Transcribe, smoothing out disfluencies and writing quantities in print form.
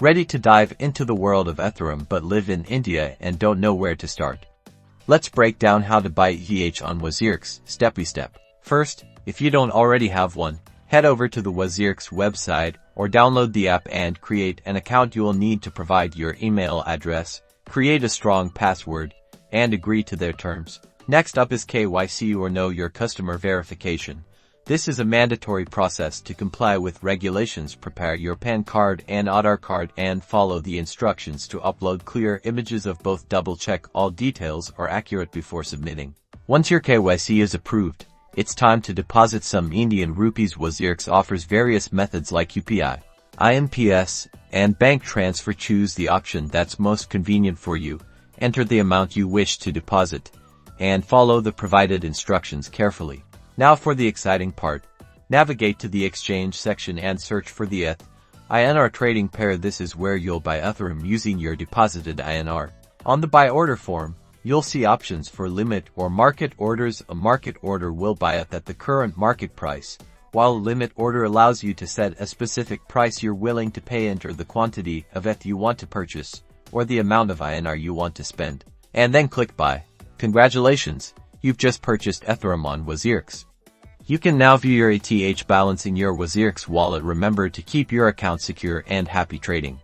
Ready to dive into the world of Ethereum but live in India and don't know where to start? Let's break down how to buy ETH on Wazirx, step by step. First, if you don't already have one, head over to the Wazirx website or download the app and create an account. You will need to provide your email address, create a strong password, and agree to their terms. Next up is KYC or Know Your Customer Verification. This is a mandatory process to comply with regulations. Prepare your PAN card and Aadhaar card and follow the instructions to upload clear images of both. Double-check all details are accurate before submitting. Once your KYC is approved, it's time to deposit some Indian rupees. Wazirx offers various methods like UPI, INR, and bank transfer. Choose the option that's most convenient for you, enter the amount you wish to deposit, and follow the provided instructions carefully. Now for the exciting part. Navigate to the exchange section and search for the INR trading pair. This is where you'll buy Ethereum using your deposited INR. On the buy order form, you'll see options for limit or market orders. A market order will buy it at the current market price, while a limit order allows you to set a specific price you're willing to pay. Enter the quantity of ETH you want to purchase or the amount of INR you want to spend, and then click buy. Congratulations, you've just purchased Ethereum on Wazirx. You can now view your ETH balance in your Wazirx wallet. Remember to keep your account secure and happy trading.